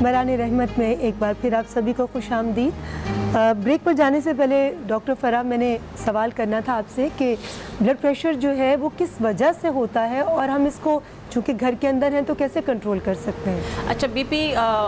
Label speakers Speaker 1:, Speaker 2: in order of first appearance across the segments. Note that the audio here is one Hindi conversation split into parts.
Speaker 1: बरान रहमत में एक बार फिर आप सभी को खुशामदीद। ब्रेक पर जाने से पहले डॉक्टर फराह, मैंने सवाल करना था आपसे कि ब्लड प्रेशर जो है वो किस वजह से होता है और हम इसको चूँकि घर के अंदर हैं तो कैसे कंट्रोल कर सकते हैं?
Speaker 2: अच्छा, बीपी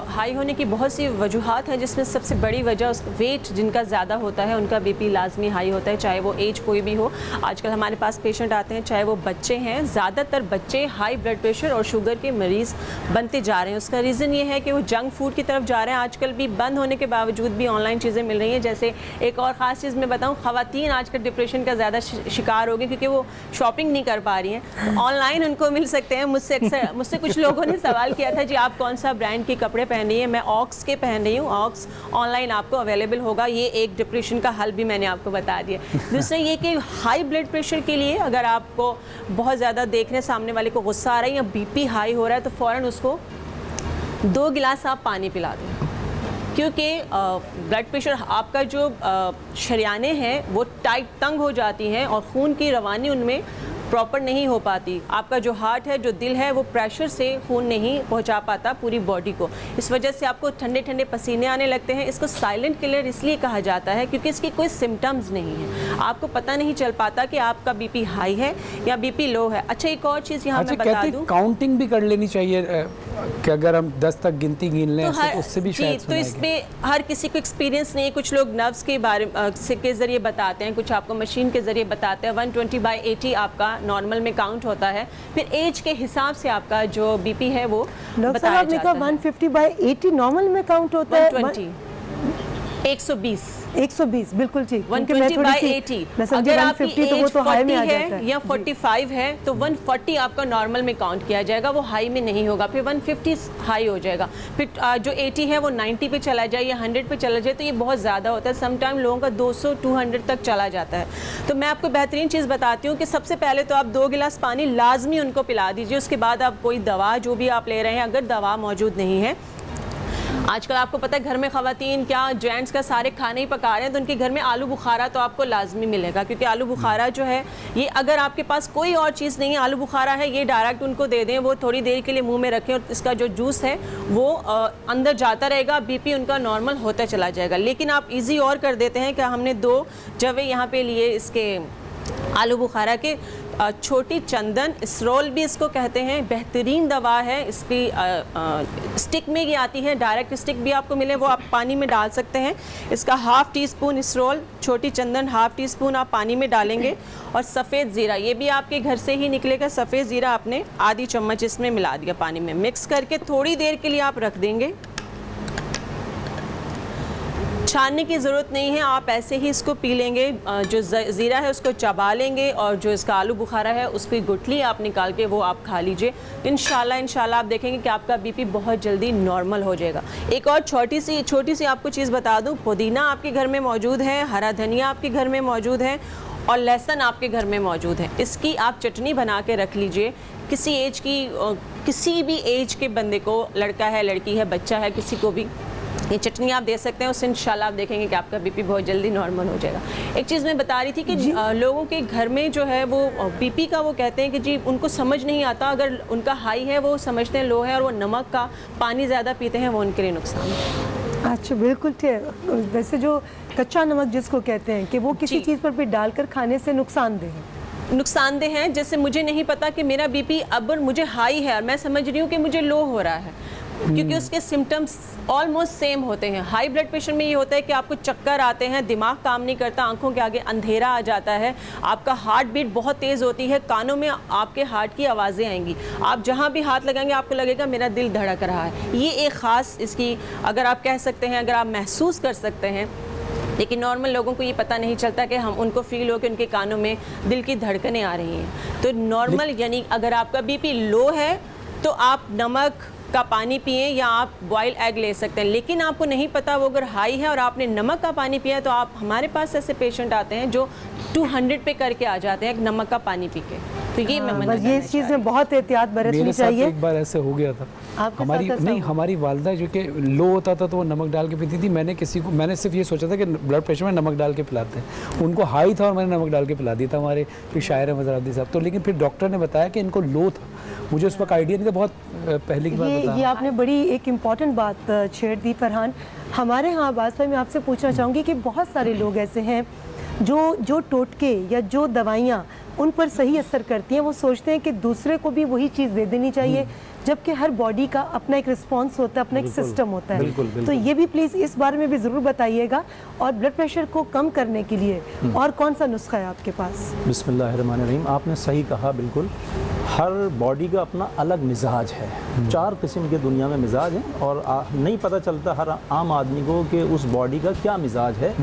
Speaker 2: हाई होने की बहुत सी वजूहात हैं, जिसमें सबसे बड़ी वजह वेट जिनका ज़्यादा होता है उनका बीपी लाजमी हाई होता है, चाहे वो एज कोई भी हो। आजकल हमारे पास पेशेंट आते हैं, चाहे वो बच्चे हैं, ज़्यादातर बच्चे हाई ब्लड प्रेशर और शुगर के मरीज़ बनते जा रहे हैं। उसका रीज़न ये है कि वो जंक फूड की तरफ जा रहे हैं। आजकल भी बंद होने के बावजूद भी ऑनलाइन चीज़ें मिल रही हैं। जैसे एक और ख़ास चीज़ मैं बताऊँ, ख़वातीन आजकल डिप्रेशन का ज़्यादा शिकार हो गई क्योंकि वो शॉपिंग नहीं कर पा रही हैं, ऑनलाइन उनको मिल सकते हैं। मुझसे कुछ लोगों ने सवाल किया था, जी आप कौन सा ब्रांड के कपड़े पहन रही हैं? मैं ऑक्स के पहन रही हूँ। ऑक्स ऑनलाइन आपको अवेलेबल होगा। ये एक डिप्रेशन का हल भी मैंने आपको बता दिया। दूसरा ये कि हाई ब्लड प्रेशर के लिए अगर आपको बहुत ज़्यादा देख रहे सामने वाले को गुस्सा आ रहा है या बीपी हाई हो रहा है तो फ़ौरन उसको 2 गिलास आप पानी पिला दें, क्योंकि ब्लड प्रेशर आपका जो शरियानें हैं वो टाइट तंग हो जाती हैं और खून की रवानी उनमें प्रॉपर नहीं हो पाती। आपका जो हार्ट है, जो दिल है, वो प्रेशर से खून नहीं पहुंचा पाता पूरी बॉडी को। इस वजह से आपको ठंडे ठंडे पसीने आने लगते हैं। इसको साइलेंट किलर इसलिए कहा जाता है क्योंकि इसकी कोई सिम्टम्स नहीं है, आपको पता नहीं चल पाता कि आपका बीपी हाई है या बीपी लो है। अच्छा, एक और चीज़ यहाँ मैं बता दूँ, काउंटिंग
Speaker 3: भी कर लेनी चाहिए कि अगर हम 10 तक गिनती गिन लें तो उससे भी शायद
Speaker 2: तो इसमें हर किसी को एक्सपीरियंस नहीं है। कुछ लोग नर्व्स के बारे के ज़रिए बताते हैं, कुछ आपको मशीन के ज़रिए बताते हैं। 120/80 आपका नॉर्मल में काउंट होता है, फिर एज के हिसाब से आपका जो बीपी है वो बताया जाता है।
Speaker 1: 150/80 नॉर्मल में काउंट होता है।
Speaker 2: 120
Speaker 1: बिल्कुल ठीक।
Speaker 2: 120/80 अगर आपकी एज 40 है या 45 है तो 140 आपका नॉर्मल में काउंट किया जाएगा, वो हाई में नहीं होगा। फिर 150 हाई हो जाएगा, फिर जो 80 है वो 90 पे चला जाए या 100 पे चला जाए तो ये बहुत ज़्यादा होता है। समटाइम लोगों का 200-200 तक चला जाता है। तो मैं आपको बेहतरीन चीज़ बताती हूँ कि सबसे पहले तो आप 2 गिलास पानी लाजमी उनको पिला दीजिए। उसके बाद आप कोई दवा जो भी आप ले रहे हैं, अगर दवा मौजूद नहीं है, आजकल आपको पता है घर में ख़वातीन क्या जेंट्स का सारे खाने ही पका रहे हैं, तो उनके घर में आलू बुखारा तो आपको लाजमी मिलेगा, क्योंकि आलू बुखारा जो है ये अगर आपके पास कोई और चीज़ नहीं है, आलू बुखारा है, ये डायरेक्ट उनको दे दें, वो थोड़ी देर के लिए मुंह में रखें और इसका जो जूस है वो अंदर जाता रहेगा, बीपी उनका नॉर्मल होता चला जाएगा। लेकिन आप ईजी और कर देते हैं कि हमने 2 जवे यहाँ पे लिए इसके आलू बुखारा के। छोटी चंदन इसरोल भी इसको कहते हैं, बेहतरीन दवा है। इसकी स्टिक में ये आती है, डायरेक्ट स्टिक भी आपको मिले, वो आप पानी में डाल सकते हैं। इसका 1/2 टीस्पून इसरोल, छोटी चंदन 1/2 टीस्पून आप पानी में डालेंगे और सफ़ेद ज़ीरा, ये भी आपके घर से ही निकलेगा। सफ़ेद ज़ीरा आपने आधी चम्मच इसमें मिला दिया पानी में, मिक्स करके थोड़ी देर के लिए आप रख देंगे। छानने की ज़रूरत नहीं है, आप ऐसे ही इसको पी लेंगे। जो ज़ीरा है उसको चबा लेंगे और जो इसका आलू बुखारा है उसकी गुठली आप निकाल के वो आप खा लीजिए। इंशाल्लाह आप देखेंगे कि आपका बीपी बहुत जल्दी नॉर्मल हो जाएगा। एक और छोटी सी आपको चीज़ बता दूं, पुदीना आपके घर में मौजूद है, हरा धनिया आपके घर में मौजूद है और लहसुन आपके घर में मौजूद है। इसकी आप चटनी बना के रख लीजिए। किसी भी एज के बंदे को, लड़का है, लड़की है, बच्चा है, किसी को भी ये चटनी आप दे सकते हैं। उससे इंशाल्लाह आप देखेंगे कि आपका बीपी बहुत जल्दी नॉर्मल हो जाएगा। एक चीज़ मैं बता रही थी कि लोगों के घर में जो है वो बीपी का वो कहते हैं कि जी उनको समझ नहीं आता, अगर उनका हाई है वो समझते हैं लो है और वो नमक का पानी ज़्यादा पीते हैं, वो उनके लिए नुकसान है।
Speaker 1: अच्छा, बिल्कुल ठीक। वैसे जो कच्चा नमक जिसको कहते हैं कि वो किसी चीज़ पर भी डालकर खाने से नुकसानदेह
Speaker 2: है। जैसे मुझे नहीं पता कि मेरा बीपी अब मुझे हाई है और मैं समझ रही हूँ कि मुझे लो हो रहा है, क्योंकि उसके सिम्टम्स ऑलमोस्ट सेम होते हैं। हाई ब्लड प्रेशर में ये होता है कि आपको चक्कर आते हैं, दिमाग काम नहीं करता, आंखों के आगे अंधेरा आ जाता है, आपका हार्ट बीट बहुत तेज़ होती है, कानों में आपके हार्ट की आवाज़ें आएंगी, आप जहाँ भी हाथ लगाएंगे आपको लगेगा मेरा दिल धड़क रहा है। ये एक ख़ास इसकी अगर आप कह सकते हैं, अगर आप महसूस कर सकते हैं। लेकिन नॉर्मल लोगों को ये पता नहीं चलता कि हम उनको फील हो कि उनके कानों में दिल की धड़कनें आ रही हैं। तो नॉर्मल यानी अगर आपका बीपी लो है तो आप नमक का पानी पिए या आप बॉयल एग ले सकते हैं। लेकिन आपको नहीं पता वो अगर हाई है और आपने नमक का पानी पिया, तो आप, हमारे पास ऐसे पेशेंट आते हैं जो 200 पे करके आ जाते हैं एक नमक का पानी पी के। तो ये मैं मना
Speaker 1: बस ये इस चीज़ में बहुत एहतियात बरतनी
Speaker 3: मेरे साथ
Speaker 1: चाहिए।
Speaker 3: एक बार ऐसे हो गया था।
Speaker 1: आपके
Speaker 3: हमारी
Speaker 1: साथ ऐसा
Speaker 3: नहीं
Speaker 1: हुआ?
Speaker 3: हमारी वालदा जो कि लो होता था तो वो नमक डाल के पीती थी। मैंने सिर्फ ये सोचा था कि ब्लड प्रेशर में नमक डाल के पिलाते हैं, उनको हाई था और मैंने नमक डाल के पिला दिया था। हमारे एक शायर है मज़हर साहब, तो लेकिन फिर डॉक्टर ने बताया कि इनको लो था। मुझे उस वक्त आइडिया नहीं था, बहुत पहले की बात
Speaker 1: ये
Speaker 3: बताया।
Speaker 1: आपने बड़ी एक इम्पॉर्टेंट बात छेड़ दी फरहान। हमारे यहाँ अब्बास भाई, मैं आपसे पूछना चाहूँगी कि बहुत सारे लोग ऐसे हैं जो टोटके या जो दवाइयाँ उन पर सही असर करती हैं, वो सोचते हैं कि दूसरे को भी वही चीज़ दे देनी चाहिए, जबकि हर बॉडी का अपना एक रिस्पॉन्स होता है, अपना एक सिस्टम होता है।
Speaker 3: बिल्कुल, बिल्कुल।
Speaker 1: तो ये भी प्लीज़ इस बारे में भी ज़रूर बताइएगा। और ब्लड प्रेशर को कम करने के लिए और कौन सा नुस्खा है आपके पास?
Speaker 4: बिस्मिल्लाहिर्रहमानिर्रहीम। आपने सही कहा, बिल्कुल हर बॉडी का अपना अलग मिजाज है। 4 किस्म के दुनिया में मिजाज हैं और नहीं पता चलता हर आम आदमी को कि उस बॉडी का क्या मिजाज है।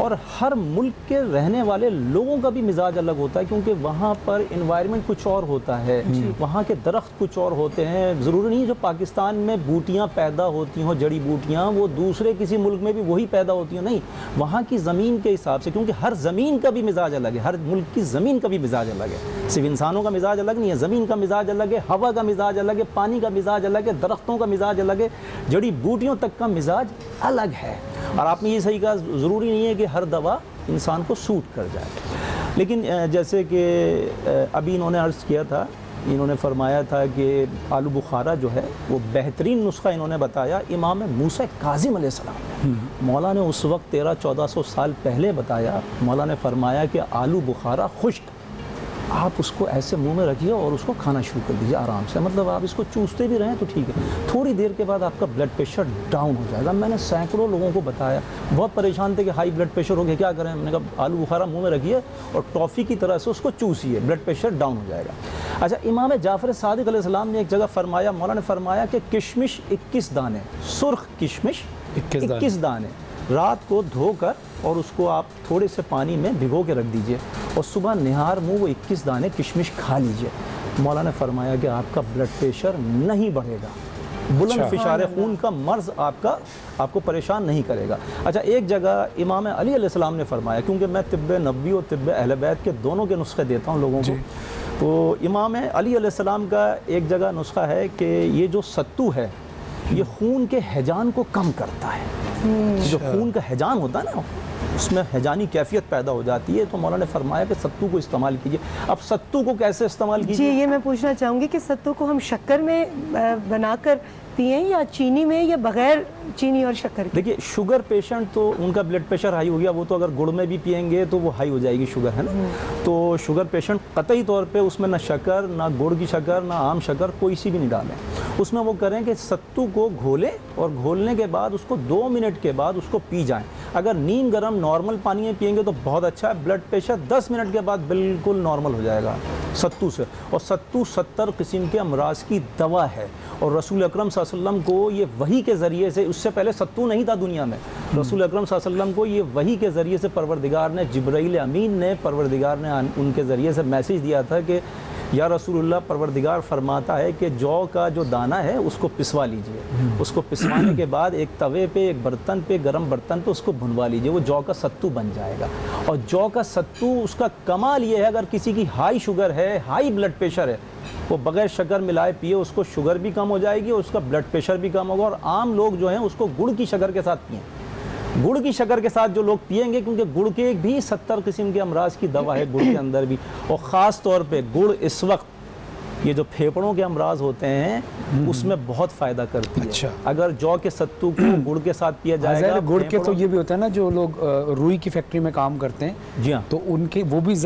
Speaker 4: और हर मुल्क के रहने वाले लोगों का भी मिजाज अलग होता है, क्योंकि वहाँ पर इन्वायरमेंट कुछ और होता है, वहाँ के दरख्त कुछ और होते हैं। ज़रूरी नहीं जो पाकिस्तान में बूटियाँ पैदा होती हों, जड़ी बूटियाँ, वो दूसरे किसी मुल्क में भी वही पैदा होती हैं, नहीं। वहाँ की ज़मीन के हिसाब से, क्योंकि हर ज़मीन का भी मिजाज अलग है, हर मुल्क की ज़मीन का भी मिजाज अलग है। सिर्फ इंसानों का मिजाज अलग नहीं है, ज़मीन का मिजाज अलग है, हवा का मिजाज अलग है, पानी का मिजाज अलग है, दरख्तों का मिजाज अलग है, जड़ी बूटियों तक का मिजाज अलग है। और आपने ये सही कहा, ज़रूरी नहीं है कि हर दवा इंसान को सूट कर जाए। लेकिन जैसे कि अभी इन्होंने अर्ज़ किया था, इन्होंने फरमाया था कि आलू बुखारा जो है वो बेहतरीन नुस्खा इन्होंने बताया इमाम मूसा काज़िम अलैहिस्सलाम ने। मौला ने उस वक्त 1300-1400 साल पहले बताया। मौला ने फरमाया कि आलू बुखारा खुश्क, आप उसको ऐसे मुंह में रखिए और उसको खाना शुरू कर दीजिए आराम से। मतलब आप इसको चूसते भी रहें तो ठीक है, थोड़ी देर के बाद आपका ब्लड प्रेशर डाउन हो जाएगा। मैंने सैकड़ों लोगों को बताया, बहुत परेशान थे कि हाई ब्लड प्रेशर हो गया, क्या करें। मैंने कहा आलू बुखारा मुंह में रखिए और टॉफ़ी की तरह से उसको चूसिए, ब्लड प्रेशर डाउन हो जाएगा। अच्छा, इमाम जाफ़र सादिक अलैहिस्सलाम ने एक जगह फरमाया, मौला ने फरमाया कि किशमिश 21 दाने, सुर्ख किशमिश 21 दाने रात को धोकर और उसको आप थोड़े से पानी में भिगो के रख दीजिए और सुबह निहार मुँह वो 21 दाने किशमिश खा लीजिए। मौला ने फरमाया कि आपका ब्लड प्रेशर नहीं बढ़ेगा, बुलंद फिशार खून का मर्ज आपको परेशान नहीं करेगा। अच्छा, एक जगह इमाम अली अलैहिस्सलाम ने फरमाया, क्योंकि मैं तिब्ब नबवी और तिब्ब अहले बैत के दोनों के नुस्खे देता हूँ लोगों को, तो इमाम अली अलैहिस्सलाम का एक जगह नुस्खा है कि ये जो सत्तू है ये खून के हैजान को कम करता है। जो खून का हैजान होता है ना, उसमें हैजानी कैफियत पैदा हो जाती है। तो मौला ने फरमाया कि सत्तू को इस्तेमाल कीजिए। अब सत्तू को कैसे इस्तेमाल कीजिए?
Speaker 1: जी, ये मैं पूछना चाहूँगी कि सत्तू को हम शक्कर में बनाकर पिएं या चीनी में, या बगैर चीनी और शक्कर के?
Speaker 4: देखिए, शुगर पेशेंट तो उनका ब्लड प्रेशर हाई हो गया, वो तो अगर गुड़ में भी पिएंगे तो वो हाई हो जाएगी शुगर, है ना। तो शुगर पेशेंट कतई तौर पे उसमें ना शक्कर, ना गुड़ की शक्कर, ना आम शक्कर, कोई सी भी नहीं डालें। उसमें वो करें कि सत्तू को घोलें और घोलने के बाद उसको 2 मिनट के बाद उसको पी जाएं। अगर नीम गर्म नॉर्मल पानी में पिएंगे तो बहुत अच्छा है, ब्लड प्रेशर 10 मिनट के बाद बिल्कुल नॉर्मल हो जाएगा सत्तू से। और सत्तू 70 किस्म के अमराज की दवा है और रसूल अकरम सल्लल्लाहु अलैहि वसल्लम को ये वही के ज़रिए से, उससे पहले सत्तू नहीं था दुनिया में, रसूल अकरम सल्लल्लाहु अलैहि वसल्लम को ये वही के ज़रिए से परवरदिगार ने, जिब्राइल अमीन ने, परवरदिगार ने उनके ज़रिए से मैसेज दिया था कि या रसूलुल्लाह, परवरदिगार फरमाता है कि जौ का जो दाना है उसको पिसवा लीजिए। उसको पिसवाने के बाद एक तवे पे, एक बर्तन पे, गर्म बर्तन पे उसको भुनवा लीजिए, वो जौ का सत्तू बन जाएगा। और जौ का सत्तू, उसका कमाल ये है, अगर किसी की हाई शुगर है, हाई ब्लड प्रेशर है, वो बगैर शक्कर मिलाए पिए, उसको शुगर भी कम हो जाएगी और उसका ब्लड प्रेशर भी कम होगा। और आम लोग जो हैं उसको गुड़ की शक्कर के साथ पिएँ, गुड़ की शक्कर के साथ जो लोग पिएंगे, क्योंकि गुड़ के भी 70 किस्म के अमराज की दवा है गुड़ के अंदर भी। और ख़ास तौर पे गुड़ इस वक्त ये जो फेफड़ों के अमराज होते हैं उसमें बहुत फ़ायदा करती है।
Speaker 3: अच्छा।
Speaker 4: अगर जौ के सत्तू को गुड़ के साथ पिया जाएगा।
Speaker 3: गुड़ के तो ये भी होता है ना, जो लोग रुई की फैक्ट्री में काम करते हैं,
Speaker 4: जी हाँ,
Speaker 3: तो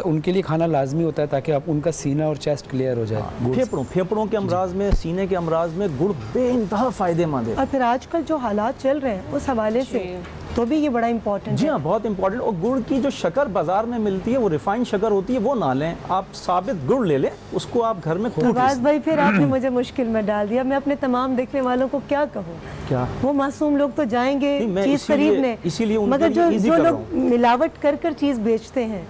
Speaker 3: उनके लिए खाना लाजमी होता है ताकि आप उनका सीना और चेस्ट क्लियर हो जाए।
Speaker 4: फेफड़ों के अमराज में, सीने के अमराज में गुड़ बेइंतहा फ़ायदेमंद है।
Speaker 1: और फिर आजकल जो हालात चल रहे हैं उस हवाले से तो भी ये बड़ा इंपॉर्टेंट
Speaker 4: जी
Speaker 1: है।
Speaker 4: हाँ, बहुत इंपॉर्टेंट। और गुड़ की जो शक्कर बाजार में मिलती है वो रिफाइंड शक्कर होती है, वो ना लें, आप साबित गुड़ ले लें, उसको आप घर में कूट
Speaker 1: अब्बास भाई, फिर आपने मुझे मुश्किल में डाल दिया। मैं अपने तमाम देखने वालों को क्या कहूँ?
Speaker 4: क्या
Speaker 1: वो मासूम लोग तो जाएंगे चीज़ खरीदने,
Speaker 4: इसीलिए
Speaker 1: मगर जो लोग मिलावट कर चीज़ बेचते हैं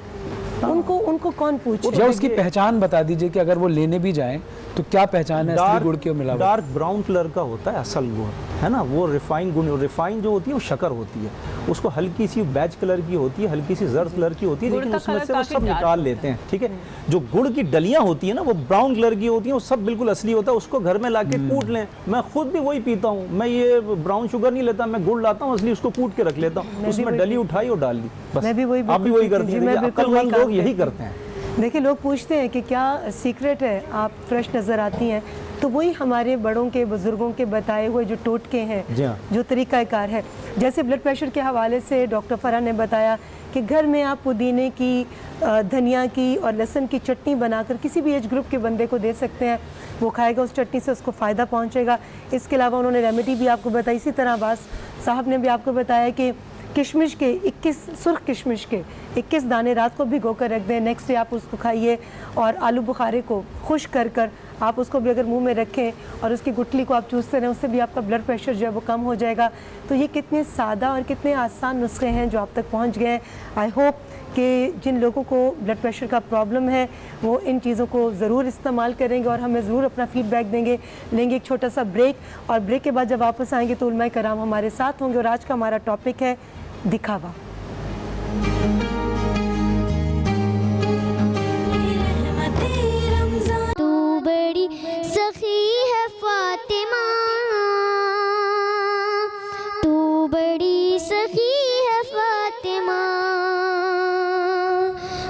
Speaker 1: उनको कौन पूछे?
Speaker 3: या उसकी पहचान बता दीजिए कि अगर वो लेने भी जाएं तो क्या पहचान है असली गुड़ की और मिलावट?
Speaker 4: डार्क ब्राउन कलर का होता है असल गुड़, है ना। वो रिफाइंड गुड़, रिफाइंड जो होती है वो शक्कर होती है, उसको हल्की सी बैज कलर की होती है, हल्की सी जर्द कलर की होती है,
Speaker 2: गुड़
Speaker 4: लेकिन
Speaker 2: का
Speaker 4: उसमें
Speaker 2: कलर
Speaker 4: से वो
Speaker 2: काफी
Speaker 4: सब
Speaker 2: डार्क
Speaker 4: निकाल
Speaker 2: होता
Speaker 4: लेते हैं, ठीक है। जो गुड़ की डलियां होती है ना वो ब्राउन कलर की होती हैं, वो सब बिल्कुल असली होता है। उसको घर में लाके कूट लें, मैं खुद भी वही पीता हूँ, मैं ये ब्राउन शुगर नहीं लेता, मैं गुड़ लाता हूँ असली, उसको कूट के रख लेता हूँ, उसमें डली उठाई और डाल दी, बस।
Speaker 1: मैं भी वही
Speaker 4: आप भी वही करते हैं, अक्लमंद लोग यही करते हैं।
Speaker 1: देखिए, लोग पूछते हैं कि क्या सीक्रेट है, आप फ्रेश नज़र आती हैं, तो वही हमारे बड़ों के, बुज़ुर्गों के बताए हुए जो टोटके हैं,
Speaker 4: जी हाँ।
Speaker 1: जो तरीक़ाकार है। जैसे ब्लड प्रेशर के हवाले से डॉक्टर फ़रहा ने बताया कि घर में आप पुदीने की, धनिया की और लहसुन की चटनी बनाकर किसी भी एज ग्रुप के बंदे को दे सकते हैं, वो खाएगा, उस चटनी से उसको फ़ायदा पहुँचेगा। इसके अलावा उन्होंने रेमेडी भी आपको बताई। इसी तरह अब्बास साहब ने भी आपको बताया कि किशमिश के 21 सुर्ख किशमिश के 21 दाने रात को भिगो कर रख दें, नेक्स्ट डे आप उसको खाइए, और आलू बुखारे को खुश कर कर आप उसको भी अगर मुंह में रखें और उसकी गुठली को आप चूसते रहें, उससे भी आपका ब्लड प्रेशर जो है वो कम हो जाएगा। तो ये कितने सादा और कितने आसान नुस्खे हैं जो आप तक पहुंच गए हैं। आई होप कि जिन लोगों को ब्लड प्रेशर का प्रॉब्लम है वो इन चीज़ों को ज़रूर इस्तेमाल करेंगे और हमें ज़रूर अपना फीडबैक देंगे। लेंगे एक छोटा सा ब्रेक, और ब्रेक के बाद जब वापस आएंगे तो उलमाए कराम हमारे साथ होंगे, और आज का हमारा टॉपिक है दिखावा।
Speaker 5: तू बड़ी सखी है फातिमा, तू बड़ी सखी है फातिमा,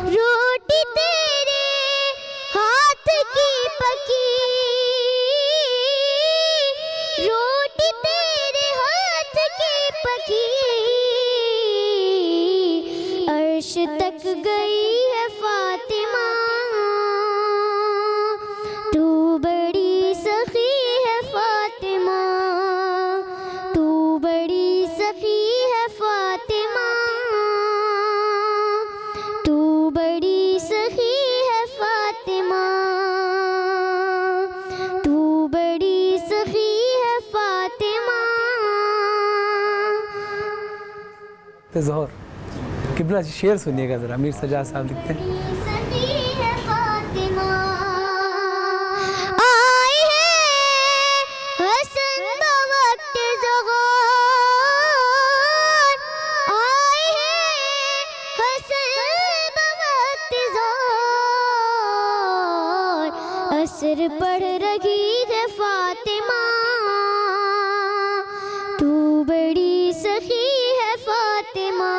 Speaker 5: रोटी तेरे हाथ की पकी, रोटी तेरे हाथ की पकी, अर्श तक गई है फातिमा, तू बड़ी सखी है फातिमा, तू बड़ी सखी है फातिमा, तू बड़ी सखी है फातिमा, तू बड़ी सखी है फातिमा।
Speaker 3: ज़ोहर किबला शेर सुनिएगा ज़रा, मीर सजाद साहब लिखते हैं।
Speaker 5: सखी है फातिमा, आई है हसन द वक्त ज़ग़ार, आई है हसन द वक्त ज़ग़ार, असर पढ़ रही है फातिमा, तू बड़ी सखी है फातिमा,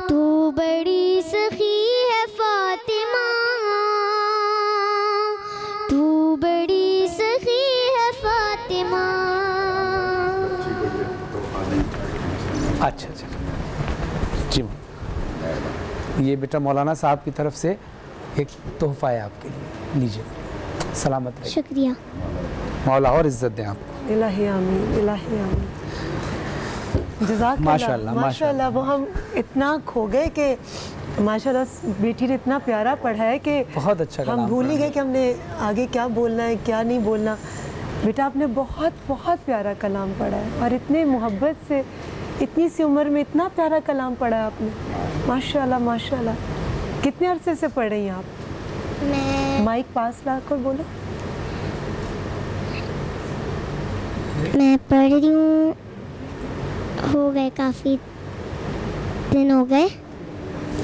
Speaker 5: तू बड़ी सखी है फातिमा, तू बड़ी सखी है फातिमा।
Speaker 3: अच्छा अच्छा जी, ये बेटा मौलाना साहब की तरफ से एक तोहफा है आपके लिए, लीजिए, सलामत रहिए,
Speaker 5: शुक्रिया।
Speaker 3: मौला और इज्जत दें आपको।
Speaker 1: इलाही आमीन, इलाही आमीन। जज़ाकल्लाह,
Speaker 3: माशाअल्लाह,
Speaker 1: माशाअल्लाह। वो हम इतना खो गए कि माशाअल्लाह बेटी ने इतना प्यारा पढ़ा है कि
Speaker 3: बहुत अच्छा
Speaker 1: हम
Speaker 3: कलाम
Speaker 1: भूल ही
Speaker 3: पढ़ा
Speaker 1: गए कि हमने आगे क्या बोलना है, क्या नहीं बोलना। बेटा आपने बहुत बहुत प्यारा कलाम पढ़ा है, और इतने मोहब्बत से, इतनी सी उम्र में इतना प्यारा कलाम पढ़ा है आपने, माशाअल्लाह माशाअल्लाह। कितने अरसे से पढ़ रही हैं आप?
Speaker 5: मैं
Speaker 1: माइक पास ला कर बोलो।
Speaker 5: पढ़ रही हूँ, हो गए काफ़ी दिन हो गए।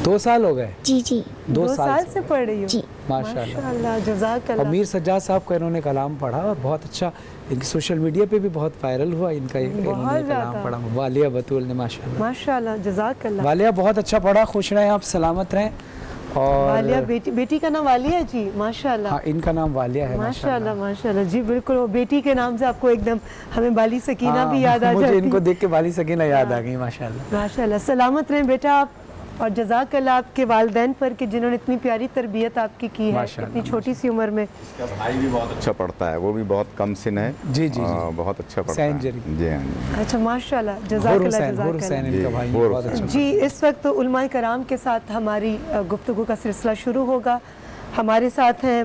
Speaker 3: 2 साल हो गए?
Speaker 5: जी जी।
Speaker 3: 2 साल
Speaker 1: से पढ़ रही हो?
Speaker 5: जी।
Speaker 3: माशाअल्लाह।
Speaker 1: माशाअल्लाह,
Speaker 3: और
Speaker 1: जज़ाकल्लाह।
Speaker 3: मीर सज्जाद साहब का इन्होंने कलाम पढ़ा और बहुत अच्छा, इनकी सोशल मीडिया पे भी बहुत वायरल हुआ इनका, इन्होंने कलाम पढ़ा, वालिया बतूल ने, माशाअल्लाह
Speaker 1: माशाअल्लाह, जज़ाकल्लाह।
Speaker 3: वालिया बहुत अच्छा पढ़ा, खुश रहें आप, सलामत रहें। और
Speaker 1: वालिया बेटी का नाम वालिया जी, माशाअल्लाह।
Speaker 3: हाँ, इनका नाम वालिया है,
Speaker 1: माशाअल्लाह माशाअल्लाह जी, बिल्कुल। वो बेटी के नाम से आपको एकदम हमें बाली सकीना भी याद आ
Speaker 3: मुझे
Speaker 1: जाती
Speaker 3: इनको
Speaker 1: है।
Speaker 3: देख के वाली सकीना याद आ गई, माशाअल्लाह।
Speaker 1: माशाअल्लाह, सलामत रहें बेटा आप, और जज़ाकल्लाह आपके वालिदैन पर कि जिन्होंने इतनी प्यारी तरबियत आपकी की है
Speaker 3: माशाअल्लाह,
Speaker 1: इतनी छोटी सी उम्र में।
Speaker 6: इसका भाई भी बहुत अच्छा पढ़ता है, वो भी बहुत कम सिन है।
Speaker 3: जी, जी, जी।
Speaker 6: बहुत अच्छा पढ़ता
Speaker 3: हुसैन
Speaker 6: है।
Speaker 3: जरी।
Speaker 6: जी हाँ जी।
Speaker 1: अच्छा माशाअल्लाह,
Speaker 3: हुर
Speaker 1: जज़ाकल्लाह
Speaker 3: हुसैन
Speaker 1: जज़ाकल्लाह।
Speaker 3: इनका भाई
Speaker 6: हुर
Speaker 3: बहुत अच्छा।
Speaker 1: जी, इस वक्त उलमाए कराम के साथ हमारी गुफ्तगू का सिलसिला शुरू होगा। हमारे साथ हैं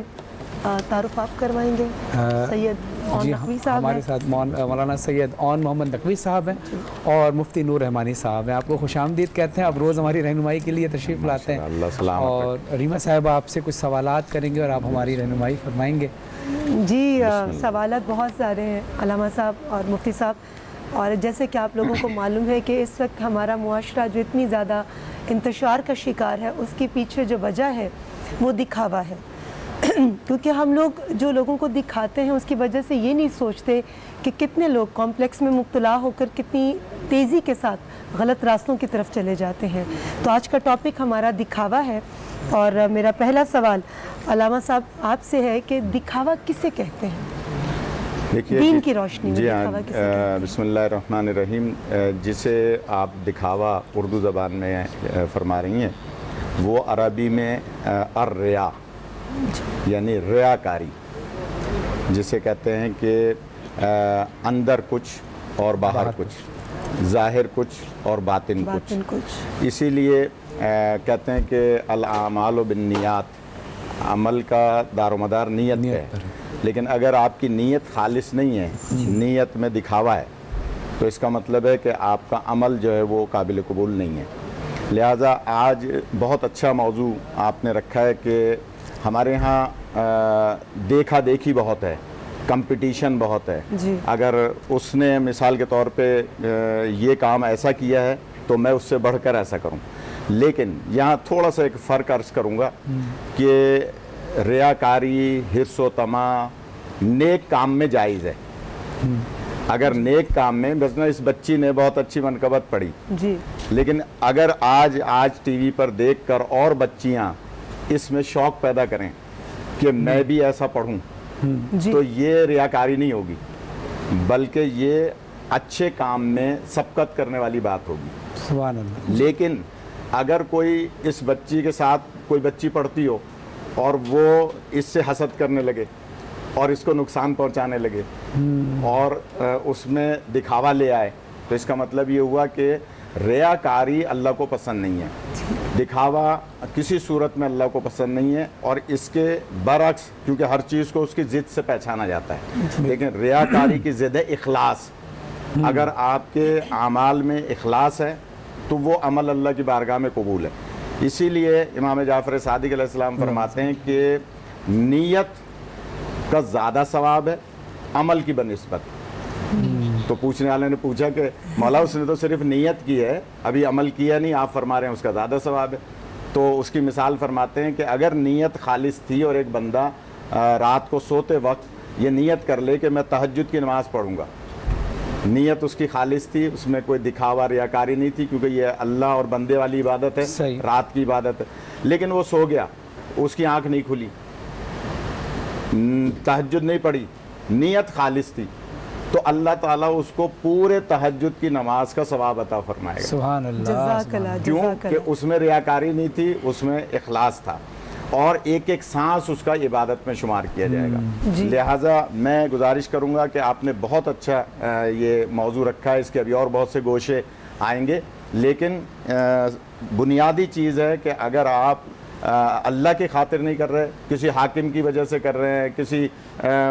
Speaker 1: तारुफ आप करवाएंगे। सैयद और
Speaker 3: जी
Speaker 1: नकवी साहब
Speaker 3: हमारे
Speaker 1: हैं।
Speaker 3: साथ मौलाना सैयद औन मोहम्मद नकवी साहब हैं और मुफ्ती नूर रहमानी साहब हैं। आपको खुशामदीद कहते हैं, आप रोज़ हमारी रहनुमाई के लिए तशरीफ़ लाते हैं।
Speaker 6: अल्लाह सलामत
Speaker 3: और रीमा साहब आपसे कुछ सवालात करेंगे और आप हमारी रहनुमाई फरमाएंगे।
Speaker 1: जी सवालात बहुत सारे हैं अलामा साहब और मुफ्ती साहब, और जैसे कि आप लोगों को मालूम है कि इस वक्त हमारा मुआशरा जो इतनी ज़्यादा इंतशार का शिकार है, उसके पीछे जो वजह है वो दिखावा है। क्योंकि हम लोग जो लोगों को दिखाते हैं उसकी वजह से ये नहीं सोचते कि कितने लोग कॉम्प्लेक्स में मुब्तला होकर कितनी तेज़ी के साथ गलत रास्तों की तरफ चले जाते हैं। तो आज का टॉपिक हमारा दिखावा है, और मेरा पहला सवाल अलामा साहब आपसे है कि दिखावा किसे कहते हैं?
Speaker 6: देखिए
Speaker 1: दीन की रोशनी में
Speaker 6: जी
Speaker 1: दिखावा
Speaker 6: हाँ,
Speaker 1: किसे कहते हैं?
Speaker 6: बिस्मिल्लाहिर्रहमानिर्रहीम। जिसे आप दिखावा उर्दू ज़बान में फरमा रही हैं, वो अरबी में अर्रिया यानी रियाकारी, जिसे कहते हैं कि अंदर कुछ और बाहर कुछ, ज़ाहिर कुछ और बातिन
Speaker 1: बातिन
Speaker 6: कुछ।
Speaker 1: कुछ।
Speaker 6: इसीलिए कहते हैं कि अल आमाल बिन्नियात, अमल का दारोमदार नीयत
Speaker 3: नीयत पर
Speaker 6: है। लेकिन अगर आपकी नीयत खालिस नहीं है, नीयत में दिखावा है, तो इसका मतलब है कि आपका अमल जो है वो काबिल कबूल नहीं है। लिहाजा आज बहुत अच्छा मौजू आपने रखा है कि हमारे यहाँ देखा देखी बहुत है, कंपटीशन बहुत है।
Speaker 1: जी।
Speaker 6: अगर उसने मिसाल के तौर पे ये काम ऐसा किया है तो मैं उससे बढ़कर ऐसा करूं। लेकिन यहाँ थोड़ा सा एक फ़र्क अर्ज़ करूँगा कि रियाकारी, हिर्स व तमा नेक काम में जायज़ है। अगर नेक काम में, बस ना इस बच्ची ने बहुत अच्छी मनकबत पढ़ी,
Speaker 1: जी
Speaker 6: लेकिन अगर आज टीवी पर देखकर और बच्चियाँ इसमें शौक़ पैदा करें कि मैं भी ऐसा पढ़ूं,
Speaker 1: जी
Speaker 6: तो ये रियाकारी नहीं होगी, बल्कि ये अच्छे काम में सबकत करने वाली बात होगी।
Speaker 3: सुभान अल्लाह।
Speaker 6: लेकिन अगर कोई इस बच्ची के साथ कोई बच्ची पढ़ती हो और वो इससे हसद करने लगे और इसको नुकसान पहुंचाने लगे और उसमें दिखावा ले आए, तो इसका मतलब ये हुआ कि रियाकारी अल्लाह को पसंद नहीं है, दिखावा किसी सूरत में अल्लाह को पसंद नहीं है। और इसके बरअक्स, क्योंकि हर चीज़ को उसकी ज़िद से पहचाना जाता है, लेकिन रियाकारी की ज़िद है इखलास। अगर आपके आमाल में इखलास है तो वो अमल अल्लाह की बारगाह में कबूल है। इसीलिए इमाम जाफ़र सादिक अलैहिस्सलाम फरमाते हैं कि नीयत का ज़्यादा सवाब है अमल की बनिस्बत। तो पूछने वाले ने पूछा कि मौला उसने तो सिर्फ नीयत की है, अभी अमल किया नहीं, आप फरमा रहे हैं उसका ज़्यादा सवाब है। तो उसकी मिसाल फरमाते हैं कि अगर नीयत खालिस थी और एक बंदा रात को सोते वक्त ये नीयत कर ले कि मैं तहज्जुद की नमाज़ पढ़ूंगा, नीयत उसकी खालिस थी, उसमें कोई दिखावा रियाकारी नहीं थी, क्योंकि ये अल्लाह और बंदे वाली इबादत है,
Speaker 3: सही।
Speaker 6: रात की इबादत है। लेकिन वो सो गया, उसकी आंख नहीं खुली, तहज्जुद नहीं पढ़ी, नीयत खालिस थी, तो अल्लाह ताला उसको पूरे तहज्जुद की नमाज का सवाब अता फरमाएगा।
Speaker 3: सुभान अल्लाह।
Speaker 1: जज़ाकल्लाह,
Speaker 6: क्यों कि
Speaker 1: जज़ाकल्लाह।
Speaker 6: उसमें रियाकारी नहीं थी, उसमें इखलास था, और एक एक सांस उसका इबादत में शुमार किया जाएगा। लिहाजा मैं गुजारिश करूंगा कि आपने बहुत अच्छा ये मौजू रखा है, इसके अभी और बहुत से गोशे आएंगे, लेकिन बुनियादी चीज़ है कि अगर आप अल्लाह की खातिर नहीं कर रहे, किसी हाकिम की वजह से कर रहे हैं, किसी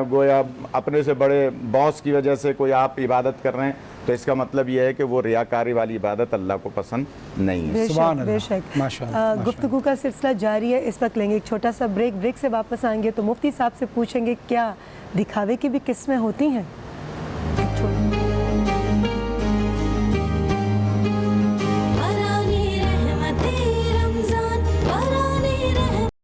Speaker 6: गोया अपने से बड़े बॉस की वजह से कोई आप इबादत कर रहे हैं, तो इसका मतलब यह है कि वो रियाकारी वाली इबादत अल्लाह को पसंद नहीं है।
Speaker 3: सुभान
Speaker 1: बेशक
Speaker 3: अल्लाह।
Speaker 1: बेशक।
Speaker 3: माशाअल्लाह,
Speaker 1: गुफ्तगू का सिलसिला जारी है, इस वक्त लेंगे एक छोटा सा ब्रेक। ब्रेक से वापस आएंगे तो मुफ्ती साहब से पूछेंगे क्या दिखावे की भी किस्में होती हैं।